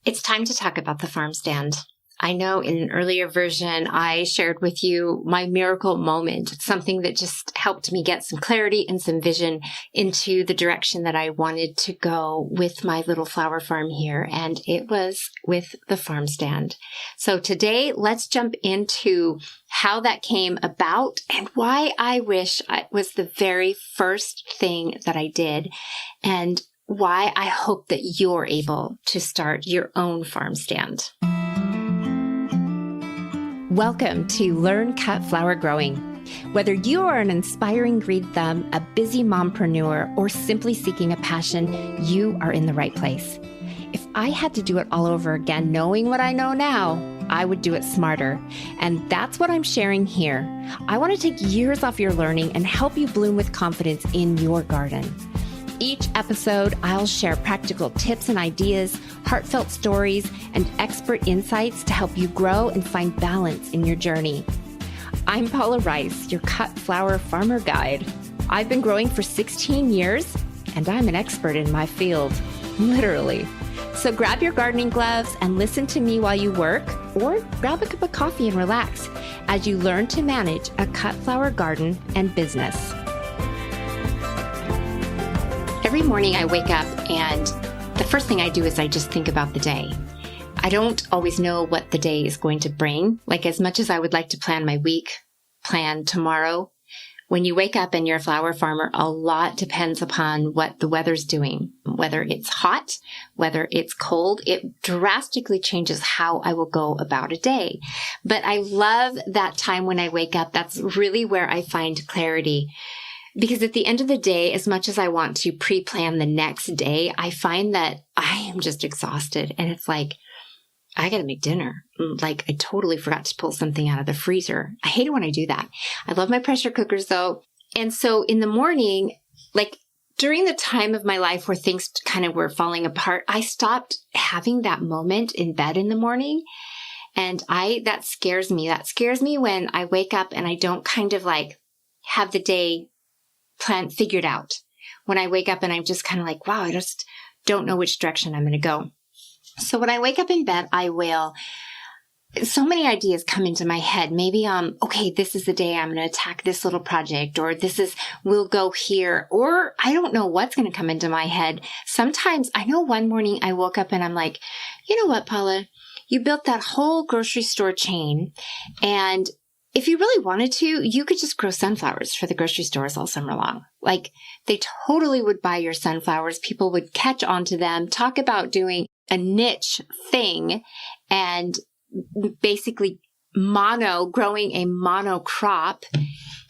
It's time to talk about the farm stand. I know in an earlier version, I shared with you my miracle moment, something that just helped me get some clarity and some vision into the direction that I wanted to go with my little flower farm here. And it was with the farm stand. So today, let's jump into how that came about and why I wish it was the very first thing that I did, and why I hope that you're able to start your own farm stand. Welcome to Learn Cut Flower Growing. Whether you are an inspiring green thumb, a busy mompreneur, or simply seeking a passion, you are in the right place. If I had to do it all over again, knowing what I know now, I would do it smarter. And that's what I'm sharing here. I want to take years off your learning and help you bloom with confidence in your garden. Each episode, I'll share practical tips and ideas, heartfelt stories, and expert insights to help you grow and find balance in your journey. I'm Paula Rice, your cut flower farmer guide. I've been growing for 16 years, and I'm an expert in my field, literally. So grab your gardening gloves and listen to me while you work, or grab a cup of coffee and relax as you learn to manage a cut flower garden and business. Every morning I wake up and the first thing I do is I just think about the day. I don't always know what the day is going to bring. Like, as much as I would like to plan my week, plan tomorrow, when you wake up and you're a flower farmer, a lot depends upon what the weather's doing. Whether it's hot, whether it's cold, it drastically changes how I will go about a day. But I love that time when I wake up. That's really where I find clarity. Because at the end of the day, as much as I want to pre-plan the next day, I find that I am just exhausted. And it's like, I got to make dinner. Like, I totally forgot to pull something out of the freezer. I hate it when I do that. I love my pressure cookers though. And so in the morning, like during the time of my life where things kind of were falling apart, I stopped having that moment in bed in the morning. And that scares me. That scares me when I wake up and I don't kind of like have the day plan figured out. When I wake up and I'm just kind of like, wow, I just don't know which direction I'm going to go. So when I wake up in bed, so many ideas come into my head. Maybe, okay, this is the day I'm going to attack this little project, or we'll go here, or I don't know what's going to come into my head. Sometimes I know one morning I woke up and I'm like, you know what, Paula, you built that whole grocery store chain, and if you really wanted to, you could just grow sunflowers for the grocery stores all summer long. Like, they totally would buy your sunflowers. People would catch on to them, talk about doing a niche thing and basically growing a mono crop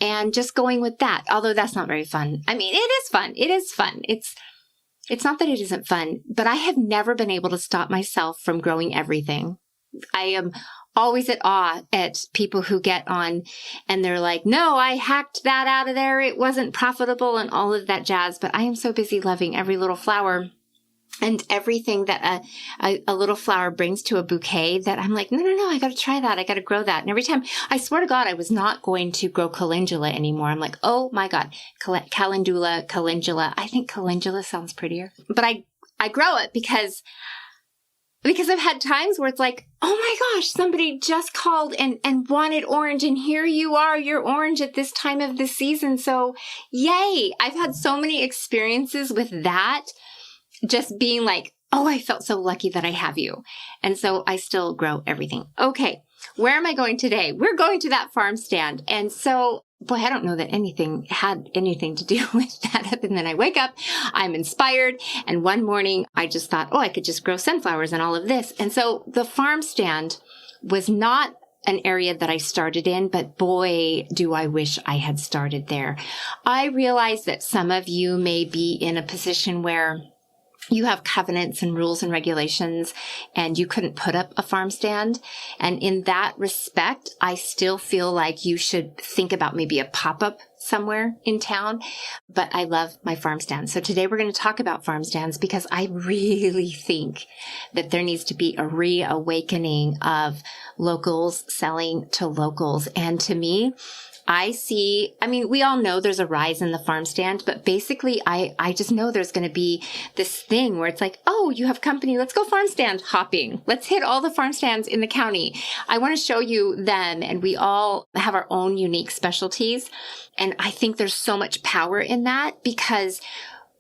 and just going with that. Although that's not very fun. I mean, it is fun. It is fun. It's not that it isn't fun, but I have never been able to stop myself from growing everything. I am always at awe at people who get on and they're like, no, I hacked that out of there. It wasn't profitable and all of that jazz. But I am so busy loving every little flower and everything that a little flower brings to a bouquet that I'm like, no, I got to try that. I got to grow that. And every time, I swear to God, I was not going to grow calendula anymore. I'm like, oh my God, calendula. I think calendula sounds prettier. But I grow it because I've had times where it's like, oh my gosh, somebody just called and wanted orange, and here you are, you're orange at this time of the season. So yay. I've had so many experiences with that, just being like, oh, I felt so lucky that I have you. And so I still grow everything. Okay, where am I going today? We're going to that farm stand. And so, boy, I don't know that anything had anything to do with that other than I wake up, I'm inspired. And one morning I just thought, oh, I could just grow sunflowers and all of this. And so the farm stand was not an area that I started in, but boy, do I wish I had started there. I realize that some of you may be in a position where you have covenants and rules and regulations and you couldn't put up a farm stand. And in that respect, I still feel like you should think about maybe a pop-up somewhere in town. But I love my farm stand. So today we're going to talk about farm stands because I really think that there needs to be a reawakening of locals selling to locals. And to me, we all know there's a rise in the farm stand, but basically I just know there's going to be this thing where it's like, oh, you have company. Let's go farm stand hopping. Let's hit all the farm stands in the county. I want to show you them. And we all have our own unique specialties. And I think there's so much power in that, because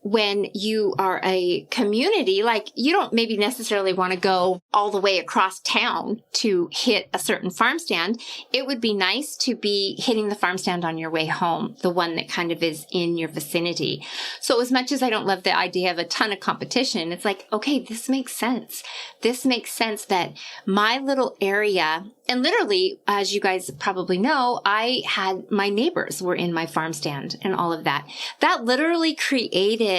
when you are a community, like, you don't maybe necessarily want to go all the way across town to hit a certain farm stand. It would be nice to be hitting the farm stand on your way home, the one that kind of is in your vicinity. So as much as I don't love the idea of a ton of competition, it's like, okay, this makes sense. This makes sense that my little area, and literally, as you guys probably know, my neighbors were in my farm stand and all of that. That literally created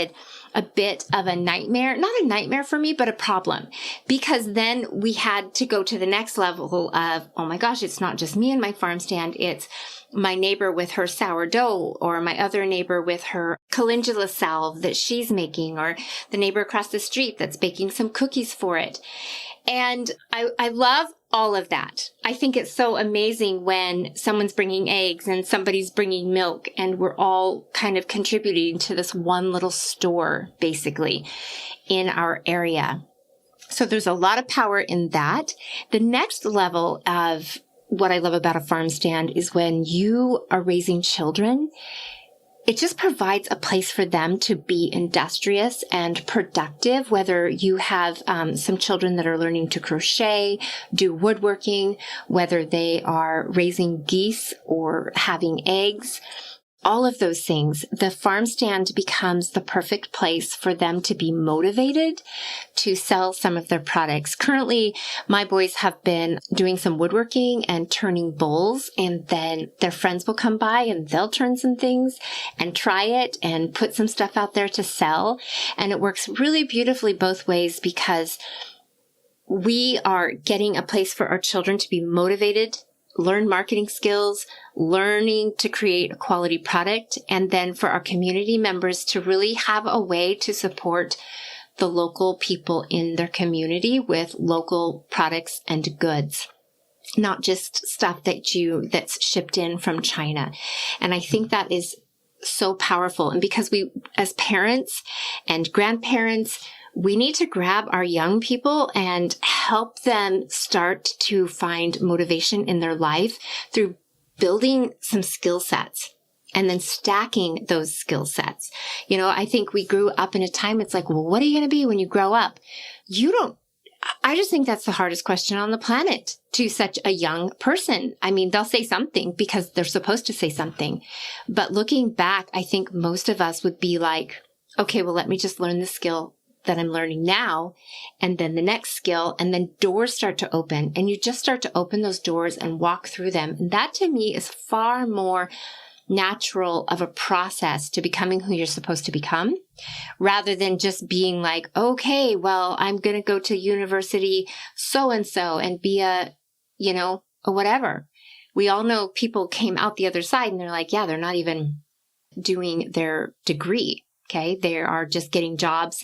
a bit of a nightmare, not a nightmare for me, but a problem, because then we had to go to the next level of, oh my gosh, it's not just me and my farm stand. It's my neighbor with her sourdough, or my other neighbor with her calendula salve that she's making, or the neighbor across the street that's baking some cookies for it. And I love all of that. I think it's so amazing when someone's bringing eggs and somebody's bringing milk, and we're all kind of contributing to this one little store, basically, in our area. So there's a lot of power in that. The next level of what I love about a farm stand is when you are raising children, it just provides a place for them to be industrious and productive, whether you have some children that are learning to crochet, do woodworking, whether they are raising geese or having eggs. All of those things, the farm stand becomes the perfect place for them to be motivated to sell some of their products. Currently, my boys have been doing some woodworking and turning bowls, and then their friends will come by and they'll turn some things and try it and put some stuff out there to sell. And it works really beautifully both ways, because we are getting a place for our children to be motivated, learn marketing skills, learning to create a quality product, and then for our community members to really have a way to support the local people in their community with local products and goods, not just stuff that's shipped in from China. And I think that is so powerful. And because we, as parents and grandparents, we need to grab our young people and help them start to find motivation in their life through building some skill sets and then stacking those skill sets. You know, I think we grew up in a time, it's like, well, what are you going to be when you grow up? I just think that's the hardest question on the planet to such a young person. I mean, they'll say something because they're supposed to say something. But looking back, I think most of us would be like, okay, well, let me just learn the skill that I'm learning now, and then the next skill, and then doors start to open, and you just start to open those doors and walk through them. And that to me is far more natural of a process to becoming who you're supposed to become, rather than just being like, okay, well, I'm going to go to university so-and-so and be a whatever. We all know people came out the other side and they're like, yeah, they're not even doing their degree. Okay. They are just getting jobs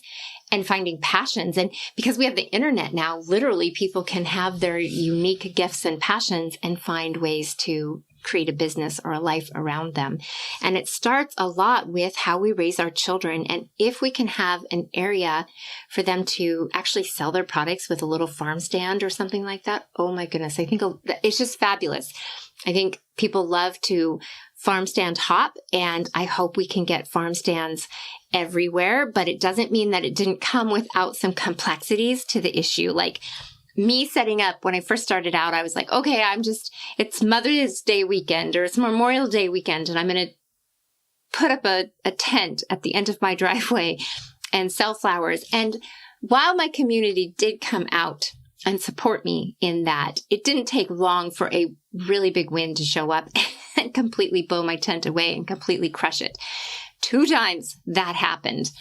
and finding passions. And because we have the internet now, literally people can have their unique gifts and passions and find ways to create a business or a life around them. And it starts a lot with how we raise our children. And if we can have an area for them to actually sell their products with a little farm stand or something like that, oh my goodness, I think it's just fabulous. I think people love to farm stand hop, and I hope we can get farm stands everywhere, but it doesn't mean that it didn't come without some complexities to the issue. Like me setting up, when I first started out, I was like, okay, it's Mother's Day weekend or it's Memorial Day weekend, and I'm going to put up a tent at the end of my driveway and sell flowers. And while my community did come out and support me in that, it didn't take long for a really big wind to show up and completely blow my tent away and completely crush it. 2 times that happened.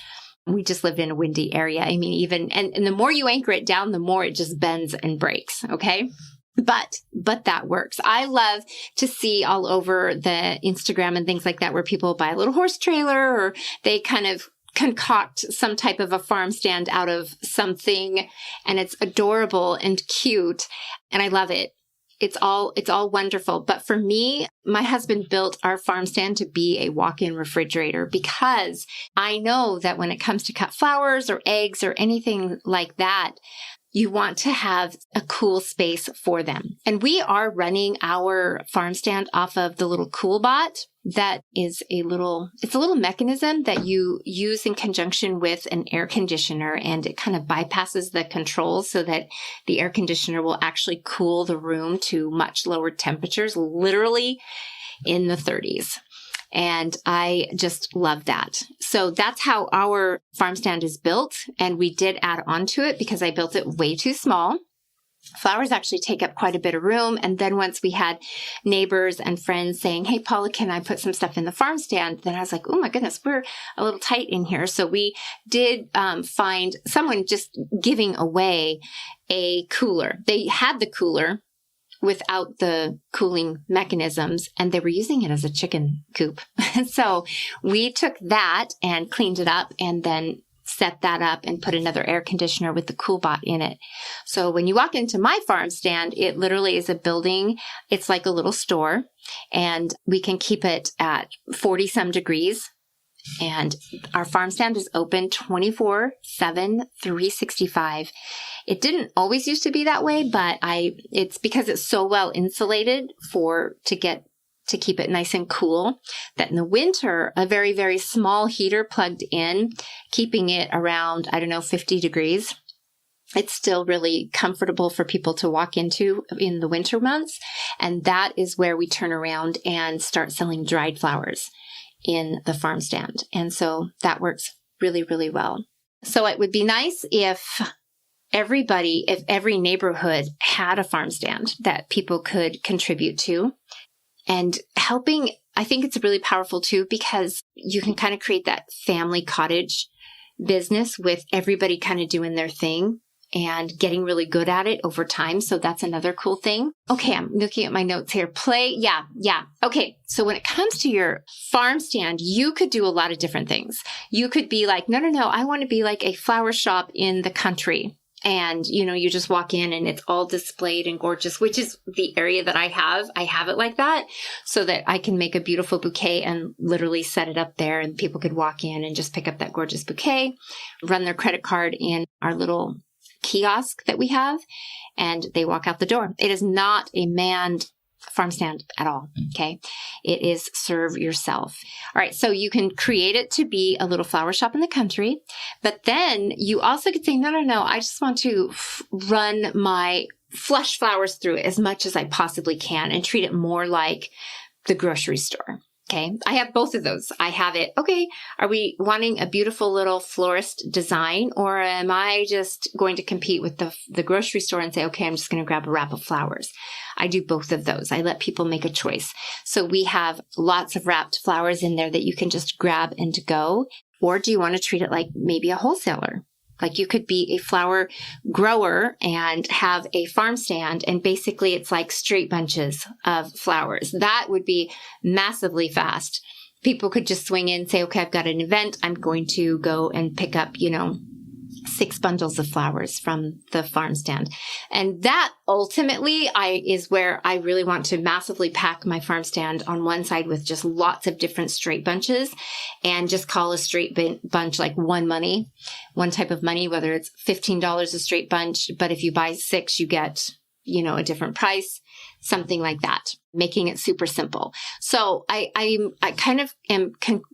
We just lived in a windy area. I mean, and the more you anchor it down, the more it just bends and breaks. Okay. But that works. I love to see all over the Instagram and things like that where people buy a little horse trailer, or they kind of concoct some type of a farm stand out of something, and it's adorable and cute. And I love it. it's all wonderful. But for me, my husband built our farm stand to be a walk-in refrigerator because I know that when it comes to cut flowers or eggs or anything like that, you want to have a cool space for them. And we are running our farm stand off of the little CoolBot. That is it's a little mechanism that you use in conjunction with an air conditioner, and it kind of bypasses the controls so that the air conditioner will actually cool the room to much lower temperatures, literally in the 30s. And I just love that. So that's how our farm stand is built. And we did add on to it because I built it way too small. Flowers actually take up quite a bit of room. And then once we had neighbors and friends saying, hey, Paula, can I put some stuff in the farm stand? Then I was like, oh my goodness, we're a little tight in here. So we did find someone just giving away a cooler. They had the cooler without the cooling mechanisms, and they were using it as a chicken coop. So we took that and cleaned it up and then set that up and put another air conditioner with the CoolBot in it. So when you walk into my farm stand, it literally is a building. It's like a little store, and we can keep it at 40 some degrees. And our farm stand is open 24/7, 365. It didn't always used to be that way, but it's because it's so well insulated to keep it nice and cool that in the winter, a very, very small heater plugged in, keeping it around, 50 degrees. It's still really comfortable for people to walk into in the winter months. And that is where we turn around and start selling dried flowers in the farm stand. And so that works really, really well. So it would be nice if every neighborhood had a farm stand that people could contribute to. And helping, I think it's really powerful too, because you can kind of create that family cottage business with everybody kind of doing their thing and getting really good at it over time. So that's another cool thing. Okay, I'm looking at my notes here. Yeah. Okay, so when it comes to your farm stand, you could do a lot of different things. You could be like, no, I want to be like a flower shop in the country. And, you just walk in and it's all displayed and gorgeous, which is the area that I have. I have it like that so that I can make a beautiful bouquet and literally set it up there, and people could walk in and just pick up that gorgeous bouquet, run their credit card in our little kiosk that we have, and they walk out the door. It is not a manned farm stand at all. Okay. It is serve yourself. All right. So you can create it to be a little flower shop in the country, but then you also could say, no. I just want to run my flush flowers through it as much as I possibly can and treat it more like the grocery store. Okay. I have both of those. I have it. Okay. Are we wanting a beautiful little florist design, or am I just going to compete with the grocery store and say, okay, I'm just going to grab a wrap of flowers? I do both of those. I let people make a choice. So we have lots of wrapped flowers in there that you can just grab and go. Or do you want to treat it like maybe a wholesaler? Like you could be a flower grower and have a farm stand, and basically it's like straight bunches of flowers. That would be massively fast. People could just swing in and say, okay, I've got an event. I'm going to go and pick up, 6 bundles of flowers from the farm stand. And that ultimately is where I really want to massively pack my farm stand on one side with just lots of different straight bunches, and just call a straight bunch like one type of money, whether it's $15 a straight bunch. But if you buy 6, you get, a different price, something like that, making it super simple. So I kind of am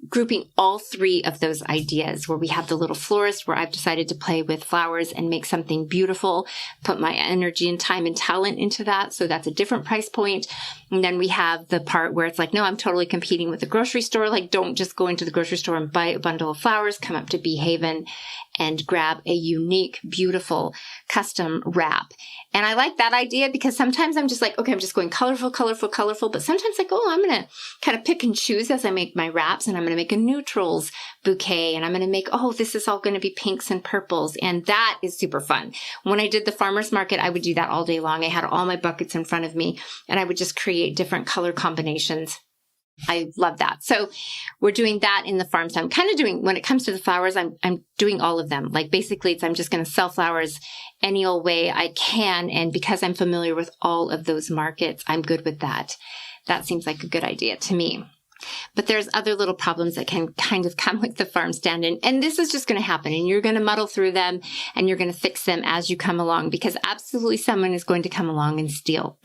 grouping all 3 of those ideas, where we have the little florist, where I've decided to play with flowers and make something beautiful, put my energy and time and talent into that. So that's a different price point. And then we have the part where it's like, no, I'm totally competing with the grocery store. Like, don't just go into the grocery store and buy a bundle of flowers, come up to Bee Haven and grab a unique, beautiful custom wrap. And I like that idea because sometimes I'm just like, okay, I'm just going colorful. But sometimes like, oh, I'm going to kind of pick and choose as I make my wraps, and I'm going to make a neutrals bouquet, and I'm going to make, this is all going to be pinks and purples. And that is super fun. When I did the farmer's market, I would do that all day long. I had all my buckets in front of me, and I would just create different color combinations I love that. So we're doing that in the farm. So I'm kind of doing, when it comes to the flowers, I'm doing all of them. Like basically I'm just going to sell flowers any old way I can. And because I'm familiar with all of those markets, I'm good with that. That seems like a good idea to me. But there's other little problems that can kind of come with the farm stand. And this is just going to happen, and you're going to muddle through them and you're going to fix them as you come along, because absolutely someone is going to come along and steal.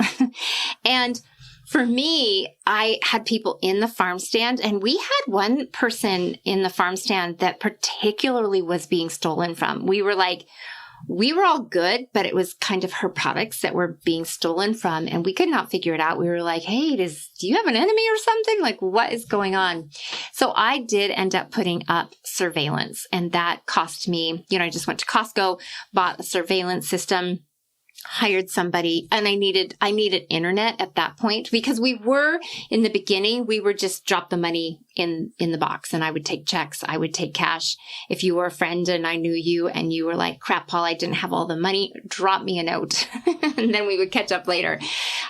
And for me, I had people in the farm stand, and we had one person in the farm stand that particularly was being stolen from. We were all good, but it was kind of her products that were being stolen from, and we could not figure it out. We were like, hey, do you have an enemy or something? Like, what is going on? So I did end up putting up surveillance, and that cost me, I just went to Costco, bought a surveillance system, hired somebody, and I needed internet at that point, because in the beginning, we were just drop the money in the box, and I would take checks. I would take cash. If you were a friend and I knew you and you were like, crap, Paul, I didn't have all the money, drop me a note and then we would catch up later.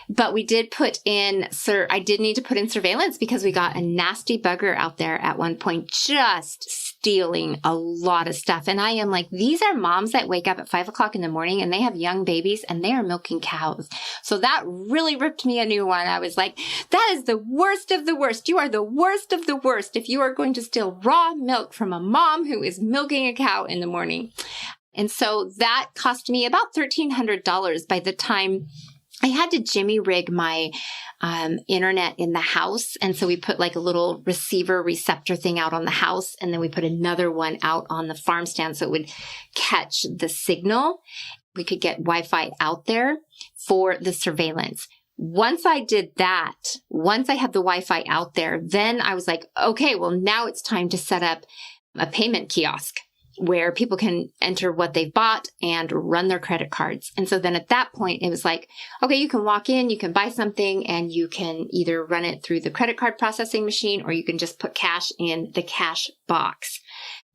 But we did I did need to put in surveillance, because we got a nasty bugger out there at one point, just stealing a lot of stuff. And I am like, these are moms that wake up at 5 o'clock in the morning and they have young babies and they are milking cows. So that really ripped me a new one. I was like, that is the worst of the worst. You are the worst of the worst if you are going to steal raw milk from a mom who is milking a cow in the morning. And so that cost me about $1,300 by the time I had to jimmy rig my internet in the house. And so we put like a little receiver receptor thing out on the house. And then we put another one out on the farm stand so it would catch the signal. We could get Wi-Fi out there for the surveillance. Once I did that, once I had the Wi-Fi out there, then I was like, okay, well, now it's time to set up a payment kiosk where people can enter what they've bought and run their credit cards. And so then at that point, it was like, okay, you can walk in, you can buy something, and you can either run it through the credit card processing machine, or you can just put cash in the cash box.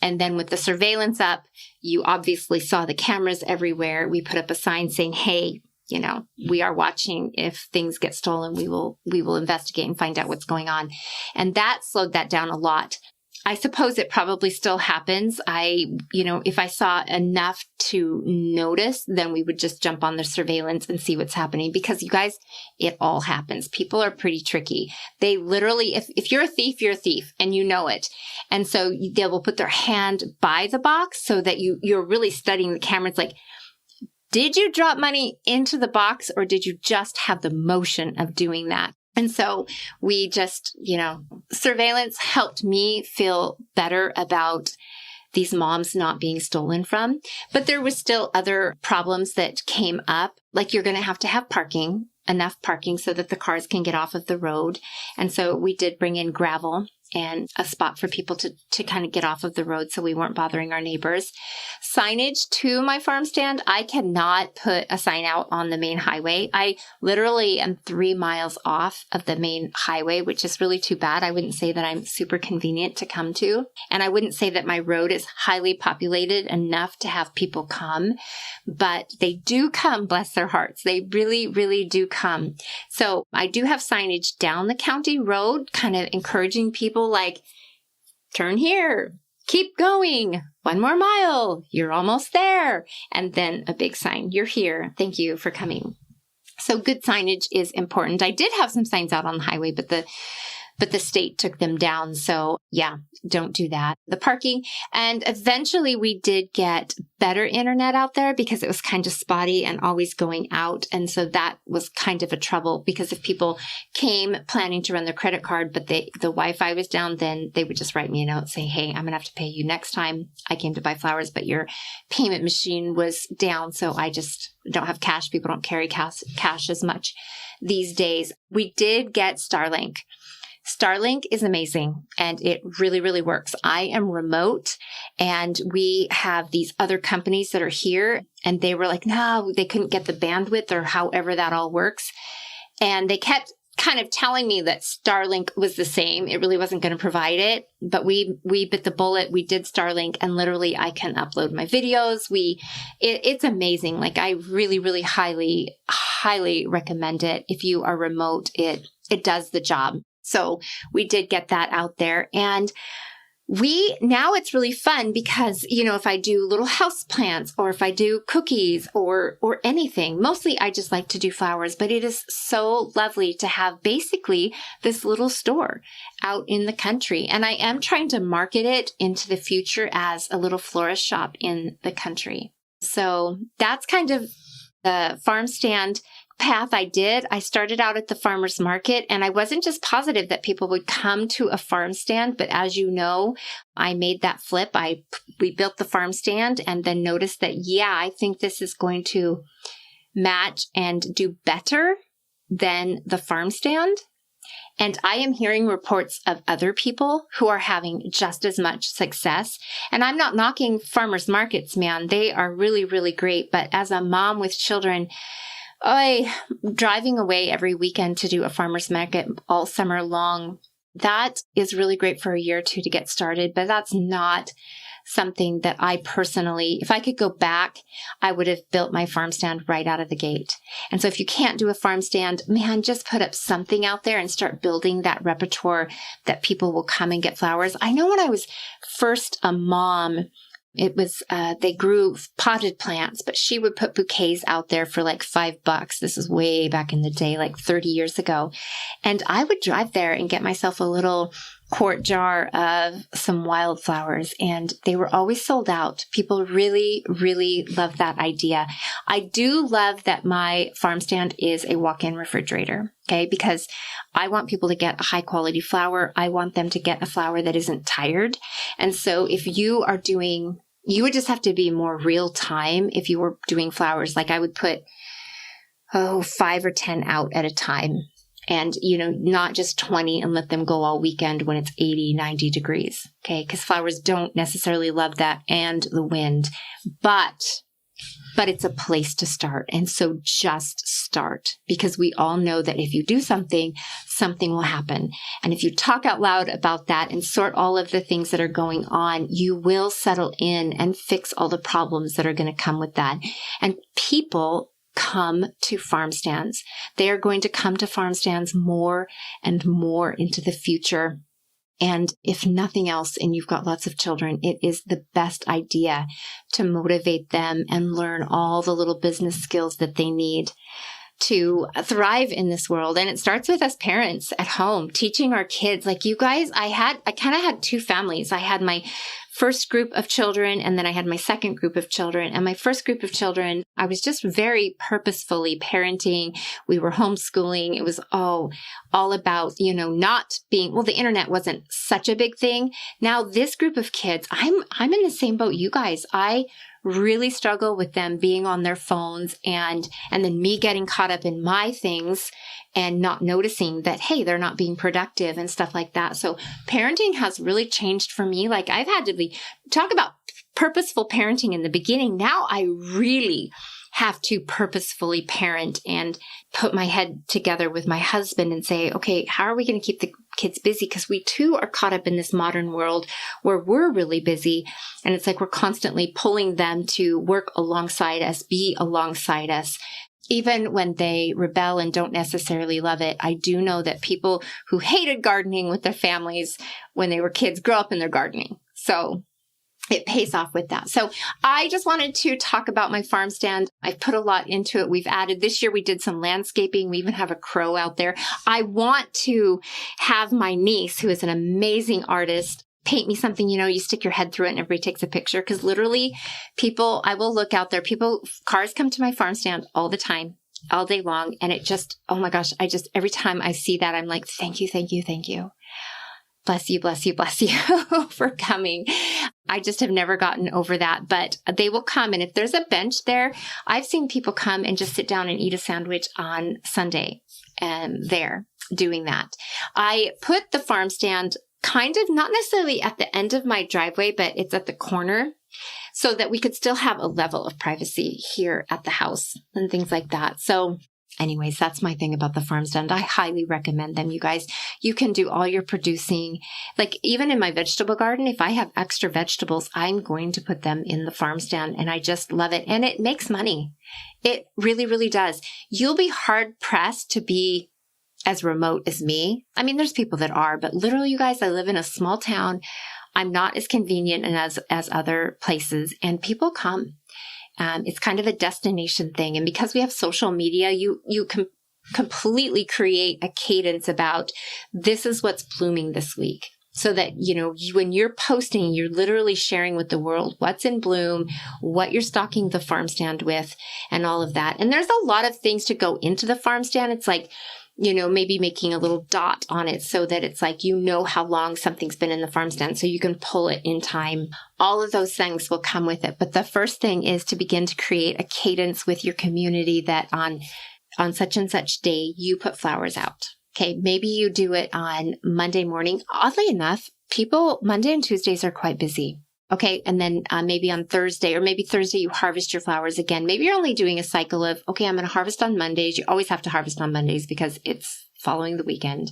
And then with the surveillance up, you obviously saw the cameras everywhere. We put up a sign saying, hey, we are watching. If things get stolen, we will investigate and find out what's going on. And that slowed that down a lot. I suppose it probably still happens. If I saw enough to notice, then we would just jump on the surveillance and see what's happening, because you guys, it all happens. People are pretty tricky. They literally, if you're a thief, you're a thief and you know it. And so they will put their hand by the box so that you're really studying the camera. It's like, did you drop money into the box, or did you just have the motion of doing that? And so we just, surveillance helped me feel better about these moms not being stolen from. But there was still other problems that came up, like you're going to have parking, enough parking so that the cars can get off of the road. And so we did bring in gravel and a spot for people to kind of get off of the road so we weren't bothering our neighbors. Signage to my farm stand, I cannot put a sign out on the main highway. I literally am 3 miles off of the main highway, which is really too bad. I wouldn't say that I'm super convenient to come to. And I wouldn't say that my road is highly populated enough to have people come, but they do come, bless their hearts. They really, really do come. So I do have signage down the county road, kind of encouraging people like, turn here, keep going, 1 more mile, you're almost there. And then a big sign, you're here, thank you for coming. So good signage is important. I did have some signs out on the highway, but the state took them down. So yeah, don't do that. The parking. And eventually we did get better internet out there because it was kind of spotty and always going out. And so that was kind of a trouble, because if people came planning to run their credit card, but the Wi-Fi was down, then they would just write me a note saying, hey, I'm going to have to pay you next time. I came to buy flowers, but your payment machine was down. So I just don't have cash. People don't carry cash as much these days. We did get Starlink. Starlink is amazing and it really, really works. I am remote and we have these other companies that are here and they were like, no, they couldn't get the bandwidth or however that all works. And they kept kind of telling me that Starlink was the same. It really wasn't going to provide it, but we bit the bullet. We did Starlink and literally I can upload my videos. It's amazing. Like I really, really highly recommend it. If you are remote, it does the job. So we did get that out there. And now it's really fun because, if I do little house plants or if I do cookies or anything, mostly I just like to do flowers, but it is so lovely to have basically this little store out in the country. And I am trying to market it into the future as a little florist shop in the country. So that's kind of the farm stand path I did. I started out at the farmer's market, and I wasn't just positive that people would come to a farm stand, but as you know, I made that flip. We built the farm stand and then noticed that, I think this is going to match and do better than the farm stand. And I am hearing reports of other people who are having just as much success. And I'm not knocking farmers markets, man. They are really, really great. But as a mom with children, driving away every weekend to do a farmer's market all summer long, that is really great for a year or two to get started, but that's not something that I personally, if I could go back, I would have built my farm stand right out of the gate. And so if you can't do a farm stand, man, just put up something out there and start building that repertoire that people will come and get flowers. I know when I was first a mom, it was, they grew potted plants, but she would put bouquets out there for like $5. This is way back in the day, like 30 years ago. And I would drive there and get myself a little quart jar of some wildflowers, and they were always sold out. People really, really love that idea. I do love that my farm stand is a walk-in refrigerator, okay? Because I want people to get a high quality flower. I want them to get a flower that isn't tired. And so if you are doing, you would just have to be more real time if you were doing flowers. Like I would put, 5 or 10 out at a time. And, not just 20 and let them go all weekend when it's 80, 90 degrees. Okay. Because flowers don't necessarily love that and the wind, but it's a place to start. And so just start, because we all know that if you do something, something will happen. And if you talk out loud about that and sort all of the things that are going on, you will settle in and fix all the problems that are going to come with that. And people come to farm stands. They are going to come to farm stands more and more into the future. And if nothing else, and you've got lots of children, it is the best idea to motivate them and learn all the little business skills that they need to thrive in this world. And it starts with us parents at home, teaching our kids. Like you guys, I kind of had two families. I had my first group of children, and then I had my second group of children. And my first group of children, I was just very purposefully parenting. We were homeschooling. It was all about, not being, the internet wasn't such a big thing. Now this group of kids, I'm in the same boat you guys. I really struggle with them being on their phones and then me getting caught up in my things and not noticing that, hey, they're not being productive and stuff like that. So parenting has really changed for me. Like I've had to talk about purposeful parenting in the beginning. Now I really have to purposefully parent and put my head together with my husband and say, okay, how are we going to keep the kids busy? Because we too are caught up in this modern world where we're really busy. And it's like we're constantly pulling them to work alongside us, be alongside us. Even when they rebel and don't necessarily love it, I do know that people who hated gardening with their families when they were kids grow up in their gardening. So it pays off with that. So I just wanted to talk about my farm stand. I've put a lot into it. We've added, this year we did some landscaping. We even have a crow out there. I want to have my niece, who is an amazing artist, paint me something, you stick your head through it and everybody takes a picture. Because literally I will look out there. Cars come to my farm stand all the time, all day long. And it just, oh my gosh, every time I see that, I'm like, thank you, thank you, thank you. Bless you, bless you, bless you for coming. I just have never gotten over that, but they will come. And if there's a bench there, I've seen people come and just sit down and eat a sandwich on Sunday and they're doing that. I put the farm stand kind of not necessarily at the end of my driveway, but it's at the corner so that we could still have a level of privacy here at the house and things like that. So anyways, that's my thing about the farm stand. I highly recommend them, you guys. You can do all your producing. Like even in my vegetable garden, if I have extra vegetables, I'm going to put them in the farm stand and I just love it. And it makes money. It really, really does. You'll be hard pressed to be as remote as me. I mean, there's people that are, but literally, you guys, I live in a small town. I'm not as convenient and as other places, and people come. It's kind of a destination thing. And because we have social media, you can completely create a cadence about this is what's blooming this week. So that, when you're posting, you're literally sharing with the world what's in bloom, what you're stocking the farm stand with, and all of that. And there's a lot of things to go into the farm stand. It's like, maybe making a little dot on it so that it's like, how long something's been in the farm stand so you can pull it in time. All of those things will come with it. But the first thing is to begin to create a cadence with your community that on such and such day, you put flowers out. Okay, maybe you do it on Monday morning. Oddly enough, Monday and Tuesdays are quite busy. Okay, and then maybe on Thursday, or maybe Thursday you harvest your flowers again. Maybe you're only doing a cycle of, okay, I'm going to harvest on Mondays. You always have to harvest on Mondays because it's following the weekend.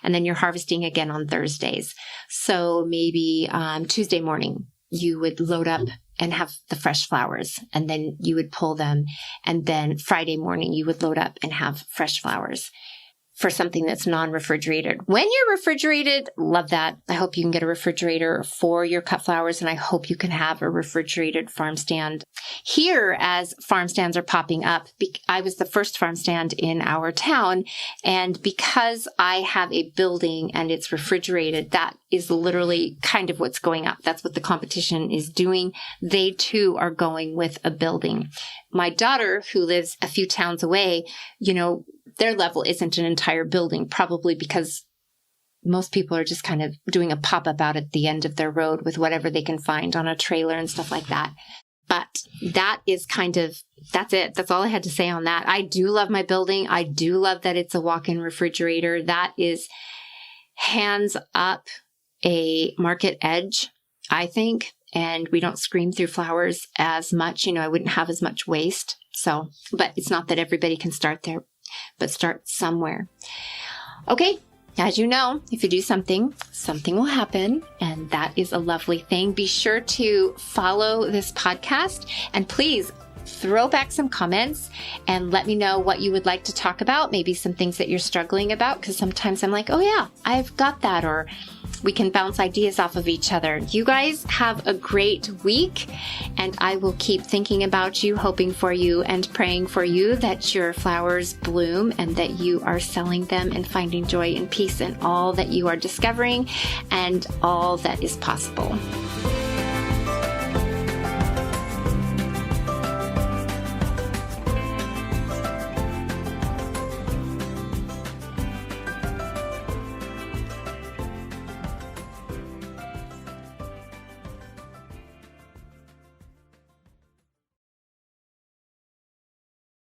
And then you're harvesting again on Thursdays. So maybe Tuesday morning, you would load up and have the fresh flowers, and then you would pull them. And then Friday morning, you would load up and have fresh flowers for something that's non-refrigerated. When you're refrigerated, love that. I hope you can get a refrigerator for your cut flowers, and I hope you can have a refrigerated farm stand. Here, as farm stands are popping up, I was the first farm stand in our town, and because I have a building and it's refrigerated, that is literally kind of what's going up. That's what the competition is doing. They too are going with a building. My daughter, who lives a few towns away, their level isn't an entire building, probably because most people are just kind of doing a pop-up out at the end of their road with whatever they can find on a trailer and stuff like that. But that is that's it. That's all I had to say on that. I do love my building. I do love that it's a walk-in refrigerator. That is hands up a market edge, I think. And we don't scream through flowers as much. I wouldn't have as much waste. But it's not that everybody can start there, but start somewhere. Okay. As you know, if you do something will happen. And that is a lovely thing. Be sure to follow this podcast, and please throw back some comments and let me know what you would like to talk about. Maybe some things that you're struggling about, because sometimes I'm like, oh yeah, I've got that. Or we can bounce ideas off of each other. You guys have a great week, and I will keep thinking about you, hoping for you, and praying for you that your flowers bloom and that you are selling them and finding joy and peace in all that you are discovering and all that is possible.